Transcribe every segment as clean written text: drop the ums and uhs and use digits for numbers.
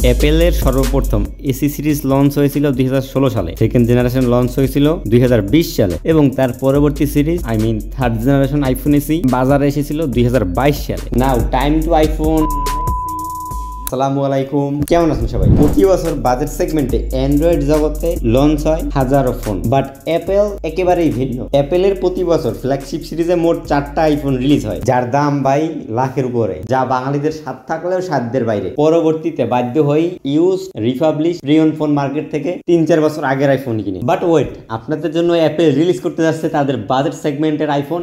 অ্যাপেলের সর্বপ্রথম AC series launch হয়েছিল 2016 সালে, সেকেন্ড জেনারেশন লঞ্চ হয়েছিল 2020 সালে এবং তার পরবর্তী series third generation iPhone AC বাজারে এসেছিল 2022 সালে। নাও টাইম টু আইফোন। আসসালামু আলাইকুম, কেমন আছেন সবাই? প্রতি বছর বাজেট সেগমেন্টে অ্যান্ড্রয়েড জগতে লঞ্চ হয় হাজারো ফোন, বাট অ্যাপেল একেবারেই ভিন্ন। অ্যাপেলের প্রতি বছর ফ্ল্যাগশিপ সিরিজে মোট 4টা আইফোন রিলিজ হয়, যার দাম ভাই লাখের উপরে, যা বাঙালিদের স্বাদ থাকলেও সাধ্যের বাইরে। পরবর্তীতে বাধ্য হই ইউজ রিপাবলিশ প্রিয়ন ফোন মার্কেট থেকে 3-4 বছর আগের আইফোন কিনে। বাট ওয়েট, আপনাদের জন্য অ্যাপেল রিলিজ করতে যাচ্ছে তাদের বাজেট সেগমেন্টের আইফোন,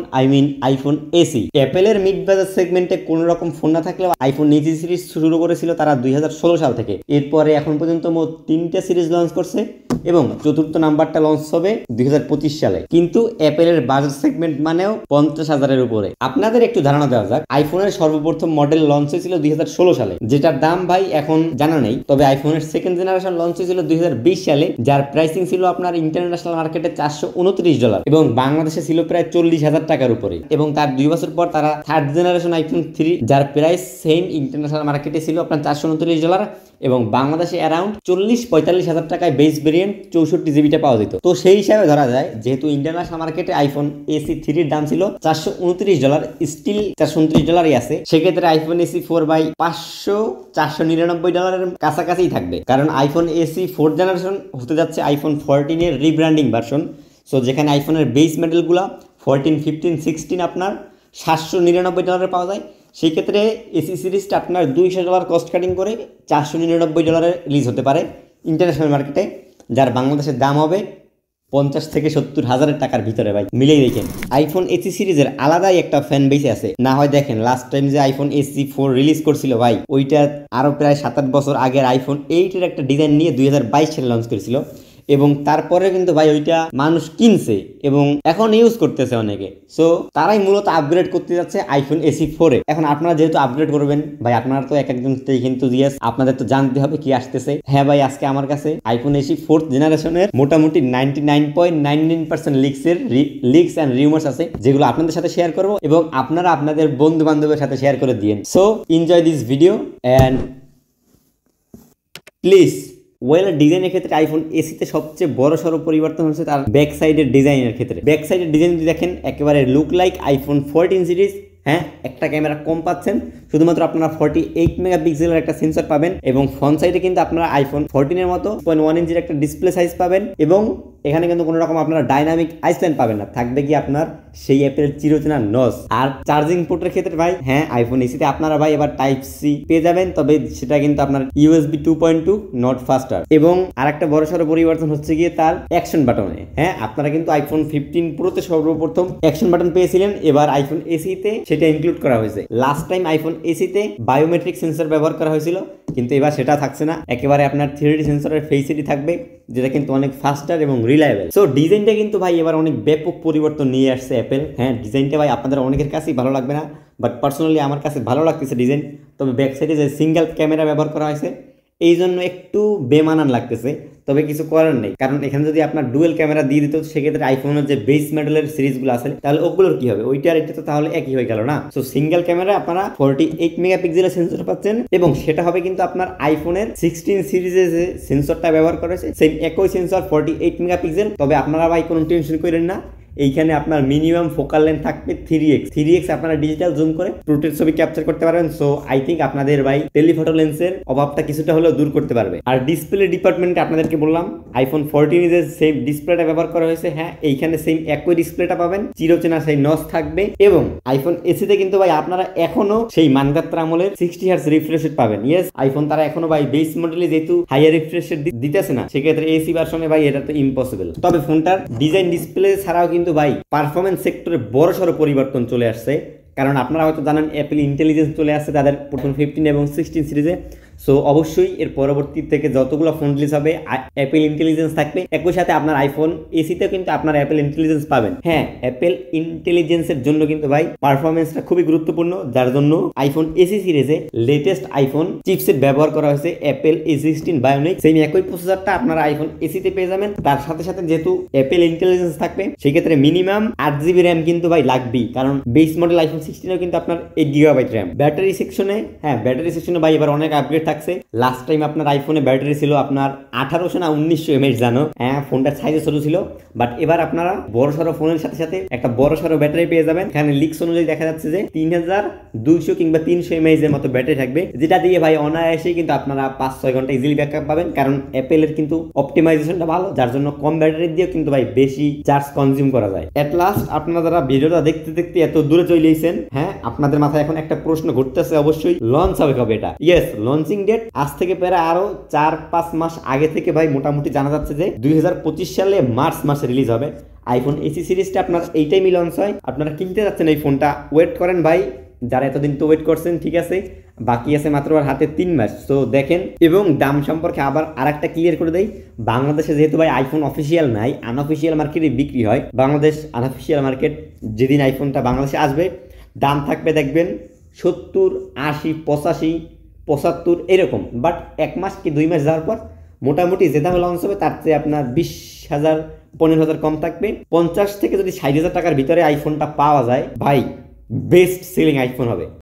আইফোন এসি। অ্যাপেলের মিড বাজেট সেগমেন্টে কোনো রকম ফোন না থাকলেও আইফোন এসি সিরিজ শুরু করেছিল তারা 2016 সাল থেকে। এরপরে এখন পর্যন্ত মোট 3টে সিরিজ লঞ্চ করছে এবং চতুর্থ নাম্বারটা লঞ্চ হবে 2025 সালে। কিন্তু অ্যাপেলের বাজেট সেগমেন্ট মানেও 50,000-এর উপরে। আপনাদের একটু ধারণা দেওয়া যাক, আইফোনের সর্বপ্রথম মডেল লঞ্চ হয়েছিল 2016 সালে, যেটার দাম ভাই এখন জানা নেই। তবে আইফোনের সেকেন্ড জেনারেশন লঞ্চ হয়েছিল 2020 সালে, যার প্রাইসিং ছিল আপনার ইন্টারন্যাশনাল মার্কেটে $429 এবং বাংলাদেশে ছিল প্রায় 40,000 টাকার উপরে। এবং তার 2 বছর পর তারা থার্ড জেনারেশন আইফোন 3, যার প্রাইস সেম ইন্টারন্যাশনাল মার্কেটে ছিল আপনার $429 এবং বাংলাদেশে অ্যারাউন্ড 40-45,000 টাকায় বেস ভেরিয়েন্ট 64 জিবিটা পাওয়া যেত। তো সেই হিসাবে ধরা যায়, যেহেতু ইন্টারন্যাশনাল মার্কেটে আইফোন এসি 3 দাম ছিল $429, স্টিল $429 আছে, সেক্ষেত্রে আইফোন এসি 4 বাই 500 $499 কাছাকাছি থাকবে। কারণ আইফোন এসি 4 জেনারেশন হতে যাচ্ছে আইফোন 14 এর রিব্র্যান্ডিং ভার্সন। সো যেখানে আইফোনের বেস মডেলগুলো 14, 15, 16 আপনার $799 পাওয়া যায়, সেই ক্ষেত্রে এসি সিরিজটা আপনার $200 কস্ট কাটিং করে $499 রিলিজ হতে পারে ইন্টারন্যাশনাল মার্কেটে, যার বাংলাদেশের দাম হবে 50 থেকে 70 হাজারের টাকার ভিতরে। ভাই মিলেই দেখেন, আইফোন এসি সিরিজের আলাদাই একটা ফ্যান বেস আছে। না হয় দেখেন লাস্ট টাইম যে আইফোন এসি 4 রিলিজ করছিল ভাই, ওইটা আরো প্রায় 7-8 বছর আগের আইফোন 8 এর একটা ডিজাইন নিয়ে 2022 সালে লঞ্চ করেছিল এবং তারপরে কিন্তু ভাই ওইটা মানুষ কিনছে এবং এখন ইউজ করতেছে অনেকে। সো তারাই মূলত আপগ্রেড করতে যাচ্ছে আইফোন এসি 4-এ। এখন আপনারা যেহেতু আপগ্রেড করবেন ভাই, আপনারা তো একজন কিন্তু আপনাদের তো জানতে হবে কি আসতেছে। হ্যাঁ ভাই, আজকে আমার কাছে আইফোন এসি 4th জেনারেশনের মোটামুটি 99.99% লিক্স এন্ড রিউমার্স আছে, যেগুলো আপনাদের সাথে শেয়ার করবো এবং আপনারা আপনাদের বন্ধু বান্ধবের সাথে শেয়ার করে দিয়েন। So enjoy this video and please. ডিজাইনের ক্ষেত্রে আইফোন এসিতে সবচেয়ে বড় সড়ো পরিবর্তন হচ্ছে তার ব্যাক সাইডের ডিজাইনের ক্ষেত্রে। ব্যাক সাইডের ডিজাইন যদি দেখেন, একেবারে লুক লাইক আইফোন 14 সিরিজ। হ্যাঁ, একটা ক্যামেরা কম পাচ্ছেন, শুধুমাত্র আপনারা 48 মেগাপিক্সেলের একটা সেন্সর পাবেন এবং ফ্রন্ট সাইডে কিন্তু আপনারা আইফোন 14 এর মতো 0.1 ইঞ্চির একটা ডিসপ্লে সাইজ পাবেন এবং এখানে কিন্তু কোনো রকম আপনারা ডাইনামিক আইসল্যান্ড পাবেন না, থাকবে কি আপনার সেই অ্যাপেল চিরচেনা নস। আর চার্জিং পোর্টের ক্ষেত্রে ভাই, হ্যাঁ আইফোন এসিতে আপনারা ভাই এবার টাইপ সি পেয়ে যাবেন, তবে সেটা কিন্তু আপনার USB 2.2 নট ফাস্টার। এবং আরেকটা বড় সড়ো পরিবর্তন হচ্ছে গিয়ে তার অ্যাকশন বাটনে। হ্যাঁ, আপনারা কিন্তু আইফোন 15 প্রোতে সর্বপ্রথম অ্যাকশন বাটন পেয়েছিলেন, এবার আইফোন এসিতে সেটা ইনক্লুড করা হয়েছে। লাস্ট টাইম আইফোন এসিতে বায়োমেট্রিক সেন্সর ব্যবহার করা হয়েছিল, কিন্তু এবার সেটা থাকছে না, একেবারে আপনার 3D সেন্সরের ফেস আইডি থাকবে, যেটা কিন্তু অনেক ফাস্টার এবং রিলায়েবল। সো ডিজাইনটা কিন্তু ভাই এবার অনেক ব্যাপক পরিবর্তন নিয়ে আসছে অ্যাপেল। হ্যাঁ, ডিজাইনটা ভাই আপনাদের অনেকের কাছেই ভালো লাগবে না, বাট পার্সোনালি আমার কাছে ভালো লাগতেছে ডিজাইন। তবে ব্যাক সাইডে যে সিঙ্গেল ক্যামেরা ব্যবহার করা হয়েছে এই জন্য একটু বেমানান লাগতেছে, তবে কিছু করার নেই। কারণ এখানে যদি আপনার ডুয়েল ক্যামেরা দিয়ে দিত, সেক্ষেত্রে আইফোনের যে বেস মডেলের সিরিজগুলো আছে তাহলে ওগুলোর কি হবে, ওইটার এটা তো তাহলে একই হয়ে গেল না। সো সিঙ্গেল ক্যামেরা আপনারা 48 মেগাপিক্সেলের সেন্সর পাচ্ছেন এবং সেটা হবে কিন্তু আপনার আইফোনের 16 সিরিজে যে সেন্সরটা ব্যবহার করা হয়েছে সেম একই সেন্সর 48 মেগাপিক্সেল। তবে আপনারা ভাই কোনো টেনশন করেন না, এইখানে আপনার মিনিমাম ফোকাল লেন্থ থাকবে 3x আপনারা ডিজিটাল জুম করে পোর্ট্রেট ছবি ক্যাপচার করতে পারবেন। সো আই থিঙ্ক আপনাদের ভাই টেলিফটো লেন্সের অভাবটা কিছুটা হলেও দূর করতে পারবে। আর ডিসপ্লে ডিপার্টমেন্টে আপনাদেরকে বললাম আইফোন 14 যে সেম ডিসপ্লেটা ব্যবহার করা হয়েছে, হ্যাঁ এইখানে সেম একই ডিসপ্লেটা পাবেন, চিরচেনা সেই নস থাকবে। এবং আইফোন এসিতে কিন্তু ভাই আপনারা এখনো সেই মানগাত্রা আমলের 60 হার্জ রিফ্রেশ রেট পাবেন। ইয়েস, আইফোন তারা এখনো ভাই বেস মডেলে যেহেতু হাইয়ার রিফ্রেশ রেট দিতেছে না, সেক্ষেত্রে এসি ভার্সনে ভাই এটা তো ইম্পসিবল। তবে ফোনটার ডিজাইন ডিসপ্লে ছাড়াও কিন্তু ভাই পারফরমেন্স সেক্টরে বড় সড়ো পরিবর্তন চলে আসছে। কারণ আপনারা হয়তো জানেন অ্যাপেল ইন্টেলিজেন্স চলে আসছে তাদের প্রথম 15 এবং 16 সিরিজে। সো অবশ্যই এর পরবর্তী থেকে যতগুলো ফোন রিলিজ হবে অ্যাপেল ইন্টেলিজেন্স থাকবে, একই সাথে আপনার আইফোন এসিতেও কিন্তু আপনার অ্যাপেল ইন্টেলিজেন্স পাবেন। হ্যাঁ, অ্যাপেল ইন্টেলিজেন্সের জন্য কিন্তু ভাই পারফরমেন্সটা খুবই গুরুত্বপূর্ণ, যার জন্য আইফোন এসি সিরিজে লেটেস্ট আইফোন চিপসেট ব্যবহার করা হয়েছে অ্যাপেল A16 বায়োনিক। সেই একই প্রসেসরটা আপনারা আইফোন এসিতে পেয়ে যাবেন। তার সাথে সাথে যেহেতু অ্যাপেল ইন্টেলিজেন্স থাকবে, সেই ক্ষেত্রে মিনিমাম 8GB র্যাম কিন্তু ভাই লাগবেই, কারণ বেস মডেল আইফোন 16 কিন্তু আপনার 8GB র্যাম। ব্যাটারি সেকশনে ভাই এবার অনেক আপগ্রেড থাকছে। লাস্ট টাইম আপনার আইফোনে ব্যাটারি ছিল আপনার 1800 না 1900 mAh জানো, হ্যাঁ ফোনটার সাইজে ছোট ছিল, বাট এবার আপনারা বড় সড়ো ফোনের সাথে সাথে একটা বড় সড়ো ব্যাটারি পেয়ে যাবেন। এখানে লিক্স অনুযায়ী দেখা যাচ্ছে যে 3200 কিংবা 300 mAh এর মতো ব্যাটারি থাকবে, যেটা দিয়ে ভাই অনায়াসে কিন্তু আপনারা 5-6 ঘন্টা ইজিলি ব্যাকআপ পাবেন, কারণ অ্যাপেলের কিন্তু অপটিমাইজেশনটা ভালো, যার জন্য কম ব্যাটারি দিয়েও কিন্তু ভাই বেশি চার্জ কনজিউম করা যায়। এট লাস্ট আপনারা যারা ভিডিওটা দেখতে দেখতে এত দূরে চলে এসেছেন, হ্যাঁ আপনাদের মাথায় এখন একটা প্রশ্ন ঘুরতেছে অবশ্যই, লঞ্চ হবে কবে এটা? ইয়েস, লঞ্চিং ডেট আজ থেকে প্রায় আরো 4-5 মাস আগে থেকে ভাই মোটামুটি জানা যাচ্ছে যে 2025 সালে মার্চ মাসে রিলিজ হবে আইফোন এসি সিরিজটা। আপনার এই টাইমই লঞ্চ হয়, আপনারা কিনতে যাচ্ছেন এই ফোনটা, ওয়েট করেন ভাই, যারা এতদিন তো ওয়েট করছেন ঠিক আছে, বাকি আছে মাত্র আর হাতে 3 মাস। তো দেখেন, এবং দাম সম্পর্কে আবার আরেকটা ক্লিয়ার করে দেই, বাংলাদেশে যেহেতু ভাই আইফোন অফিসিয়াল নাই, আনঅফিসিয়াল মার্কেটে বিক্রি হয়, বাংলাদেশ আনঅফিসিয়াল মার্কেট, যেদিন আইফোনটা বাংলাদেশে আসবে দাম থাকবে দেখবেন 70, 80, 85, 75 এরকম, বাট 1 মাস কি 2 মাস যাওয়ার পর মোটামুটি যে দামে লঞ্চ হবে তার চেয়ে আপনার 20,000 15,000 কম থাকবে। 50 থেকে যদি 60,000 টাকার ভিতরে আইফোনটা পাওয়া যায় ভাই, বেস্ট সেলিং আইফোন হবে।